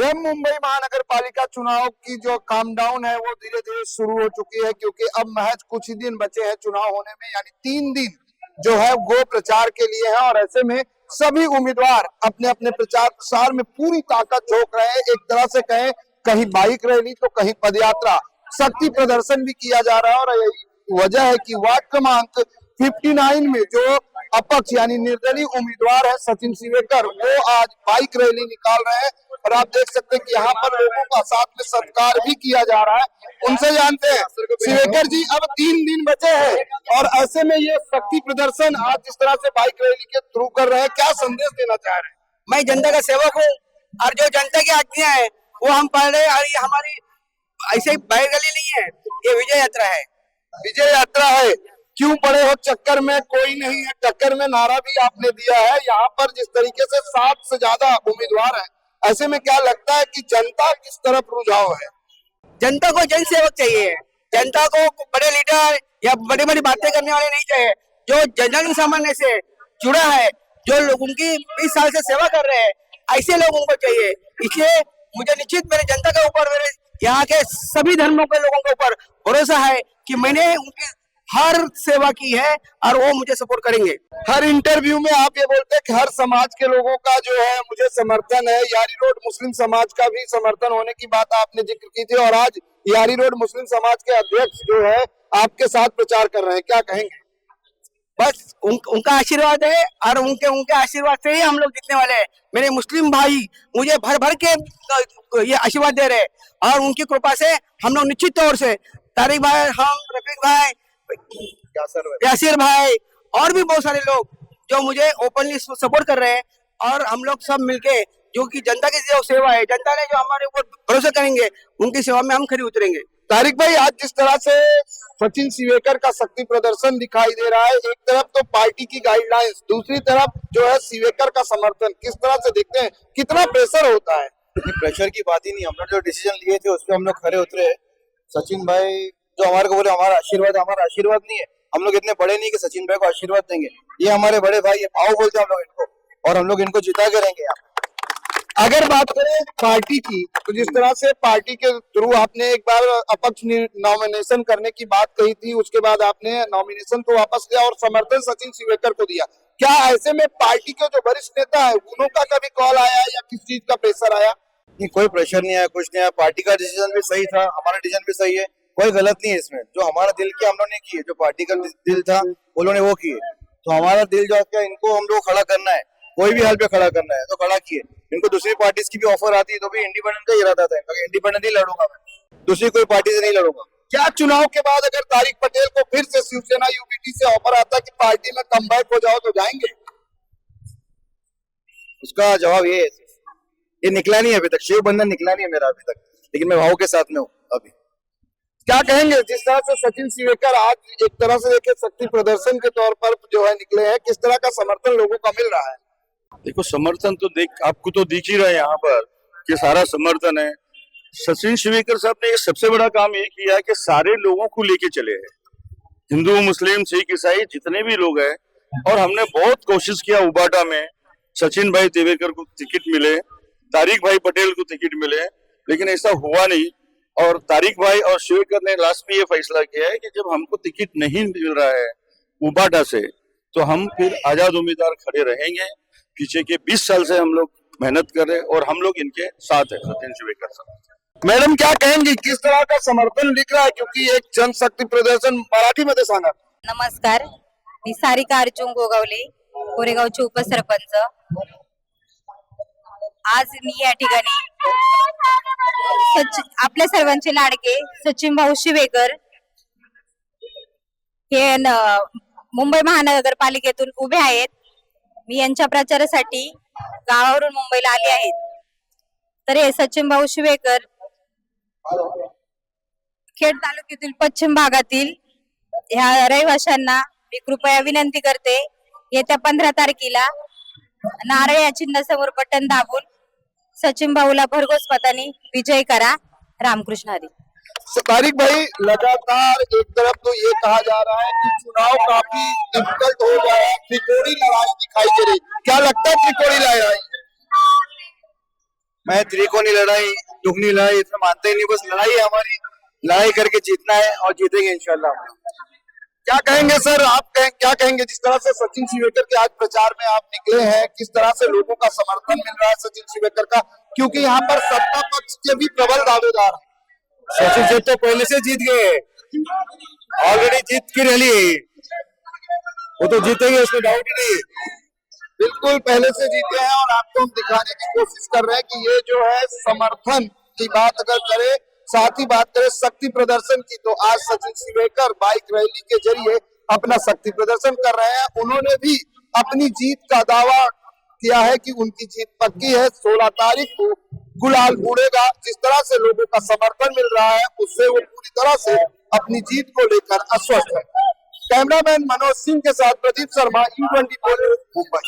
मुंबई महानगर पालिका चुनाव की जो काम डाउन है वो धीरे धीरे शुरू हो चुकी है, क्योंकि अब महज कुछ ही दिन बचे हैं चुनाव होने में, यानी 3 दिन जो है वो प्रचार के लिए है। और ऐसे में सभी उम्मीदवार अपने अपने प्रचार प्रसार में पूरी ताकत झोंक रहे हैं। एक तरह से कहें, कहीं बाइक रैली तो कहीं पदयात्रा, शक्ति प्रदर्शन भी किया जा रहा है। और यही वजह है कि वार्ड क्रमांक 59 में जो अपक्ष यानी निर्दलीय उम्मीदवार है सचिन सिवेकर, वो आज बाइक रैली निकाल रहे हैं। और आप देख सकते हैं कि यहाँ पर लोगों का साथ में सत्कार भी किया जा रहा है। उनसे जानते हैं, सिवेकर जी, अब 3 दिन बचे हैं और ऐसे में ये शक्ति प्रदर्शन आज जिस तरह से बाइक रैली के थ्रू कर रहे हैं, क्या संदेश देना चाह रहे हैं? मैं जनता का सेवक हूँ और जो जनता की आज्ञा है वो हम पढ़ रहे हैं। और ये हमारी ऐसे ही बाइक रैली नहीं है, ये विजय यात्रा है। विजय यात्रा है। क्यों पड़े हो चक्कर में? कोई नहीं है टक्कर में, नारा भी आपने दिया है। यहाँ पर जिस तरीके से 7 से ज्यादा उम्मीदवार है, ऐसे में क्या लगता है कि जनता किस तरफ रुझाव है? जनता को जन सेवक चाहिए। जनता को बड़े लीडर या बड़ी बड़ी बातें करने वाले नहीं चाहिए। जो जन सामान्य से जुड़ा है, जो लोगों की 20 साल से सेवा कर रहे हैं, ऐसे लोगों को चाहिए। इसलिए मुझे निश्चित मेरे जनता के ऊपर, मेरे यहाँ के सभी धर्मों के लोगों के ऊपर भरोसा है कि मैंने उनकी हर सेवा की है और वो मुझे सपोर्ट करेंगे। हर इंटरव्यू में आप ये बोलते हैं कि हर समाज के लोगों का जो है मुझे समर्थन है। यारी रोड मुस्लिम समाज का भी समर्थन होने की बात आपने जिक्र की थी और आज यारी रोड मुस्लिम समाज के अध्यक्ष जो है आपके साथ प्रचार कर रहे हैं, क्या कहेंगे? बस उनका आशीर्वाद है और उनके आशीर्वाद से ही हम लोग जीतने वाले हैं। मेरे मुस्लिम भाई मुझे भर भर के ये आशीर्वाद दे रहे हैं और उनकी कृपा से हम लोग निश्चित तौर से तारिक भाई, हम रफीक भाई, यासिर भाई और भी बहुत सारे लोग जो मुझे ओपनली सपोर्ट कर रहे हैं। और हम लोग सब मिलके जो कि जनता की जो सेवा है, जनता ने जो हमारे ऊपर भरोसा करेंगे, उनकी सेवा में हम खरी उतरेंगे। तारिक भाई, आज जिस तरह से सचिन सिवेकर का शक्ति प्रदर्शन दिखाई दे रहा है, एक तरफ तो पार्टी की गाइडलाइंस, दूसरी तरफ जो है सिवेकर का समर्थन, किस तरह से देखते हैं? कितना प्रेशर होता है? प्रेशर की बात ही नहीं, हम लोग जो डिसीजन लिए थे उस पर हम लोग खरे उतरे। सचिन भाई जो हमारे को बोले हमारा आशीर्वाद नहीं है। हम लोग इतने बड़े नहीं कि सचिन भाई को आशीर्वाद देंगे। ये हमारे बड़े भाई, ये भाव बोलते हैं हम लोग इनको, और हम लोग इनको जिता के रहेंगे। अगर बात करें पार्टी की, तो जिस तरह से पार्टी के थ्रू आपने एक बार अपक्ष नॉमिनेशन करने की बात कही थी, उसके बाद आपने नॉमिनेशन को वापस लिया और समर्थन सचिन सिवेकर को दिया। क्या ऐसे में पार्टी के जो वरिष्ठ नेता है उनका कभी कॉल आया या किस चीज का प्रेशर आया? नहीं, कोई प्रेशर नहीं आया, कुछ नहीं आया। पार्टी का डिसीजन भी सही था, हमारा डिसीजन भी सही है, कोई गलत नहीं है इसमें। जो हमारा दिल की हम लोग ने किए, जो पार्टी का दिल था वो लोगों ने वो किए। तो हमारा दिल जो है इनको हम लोग खड़ा करना है, कोई भी हाल पे खड़ा करना है तो खड़ा किए। इनको दूसरी पार्टी की भी ऑफर आती है तो भी इंडिपेंडेंट का इरादा था, इंडिपेंडेंट ही लड़ूंगा मैं, दूसरी कोई पार्टी से नहीं लड़ूंगा। क्या चुनाव के बाद अगर तारिक पटेल को फिर से शिवसेना यूबीटी से ऑफर आता कि पार्टी में कमबैक हो जाओ तो जाएंगे? उसका जवाब ये निकला नहीं है अभी तक, शिव बंधन निकला नहीं है मेरा अभी तक, लेकिन मैं भाव के साथ में हूँ अभी। क्या कहेंगे जिस तरह से सचिन सिवेकर आज एक तरह से देखिए शक्ति प्रदर्शन के तौर पर जो है निकले हैं, किस तरह का समर्थन लोगों का मिल रहा है? देखो, समर्थन तो आपको तो दिख ही रहा है यहाँ पर कि सारा समर्थन है। सचिन सिवेकर साहब ने सबसे बड़ा काम ये किया है कि सारे लोगों को लेके चले हैं, हिंदू मुस्लिम सिख ईसाई जितने भी लोग हैं। और हमने बहुत कोशिश किया उबाटा में सचिन भाई देवेकर को टिकट मिले, तारिक भाई पटेल को टिकट मिले, लेकिन ऐसा हुआ नहीं। और तारिक भाई और शिवेकर ने लास्ट में ये फैसला किया है कि जब हमको टिकट नहीं मिल रहा है उबाटा से, तो हम फिर आजाद उम्मीदवार खड़े रहेंगे। पीछे के 20 साल से हम लोग मेहनत कर रहे हैं और हम लोग इनके साथ है, सचिन सिवेकर साहब। मैडम, क्या कहेंगे किस तरह का समर्थन दिख रहा है? क्योंकि एक जनशक्ती प्रदर्शन मराठीमध्ये सांगा. नमस्कार, मी सारिका अर्जुन गोगावले, कोरेगावचे उपसरपंच। आज मी या ठिकाणी आपल्या सर्वांचे लाडके सचिन भाऊ शिवेकर हे मुंबई महानगरपालिकेतून उभे आहेत। मी यांच्या प्रचारासाठी गावावरून मुंबईला आले आहेत। तर हे सचिन भाऊ शिवेकर खेड तालुक्यातील पश्चिम भागातील ह्या रहिवाशांना मी कृपया विनंती करते, येत्या 15 तारखेला नारळ या चिन्हासमोर बटन दाबून सचिन भाऊला भरघोस मताने विजय करा। रामकृष्ण हरी। तारिक भाई, लगातार एक तरफ तो ये कहा जा रहा है कि चुनाव काफी डिफिकल्ट हो गया है, त्रिकोणी लड़ाई दिखाई दे रही, क्या लगता है त्रिकोणी लड़ाई? मैं त्रिकोणी लड़ाई दुगनी लड़ाई इसमें मानते ही नहीं, बस लड़ाई है हमारी, लड़ाई करके जीतना है और जीतेंगे इंशाल्लाह। क्या कहेंगे सर, क्या कहेंगे जिस तरह से सचिन शिवेकर के आज प्रचार में आप निकले हैं, किस तरह से लोगों का समर्थन मिल रहा है सचिन शिवेकर का, क्योंकि यहाँ पर सत्ता पक्ष के भी प्रबल दावेदार हैं। सचिन जी तो पहले से जीत गए, ऑलरेडी जीत की रैली है, वो तो जीतेंगे, उसमें डाउट ही नहीं। बिल्कुल पहले से जीते हैं और आपको हम दिखाने की कोशिश कर रहे हैं कि ये जो है समर्थन की बात अगर करें, साथ ही बात करें शक्ति प्रदर्शन की, तो आज सचिन शिवेकर बाइक रैली के जरिए अपना शक्ति प्रदर्शन कर रहे हैं। उन्होंने भी अपनी जीत का दावा किया है कि उनकी जीत पक्की है, 16 तारीख को गुलाल उड़ेगा। जिस तरह से लोगों का समर्थन मिल रहा है उससे वो पूरी तरह से अपनी जीत को लेकर आश्वस्त है। कैमरामैन मनोज सिंह के साथ प्रदीप शर्मा, E24 मुंबई।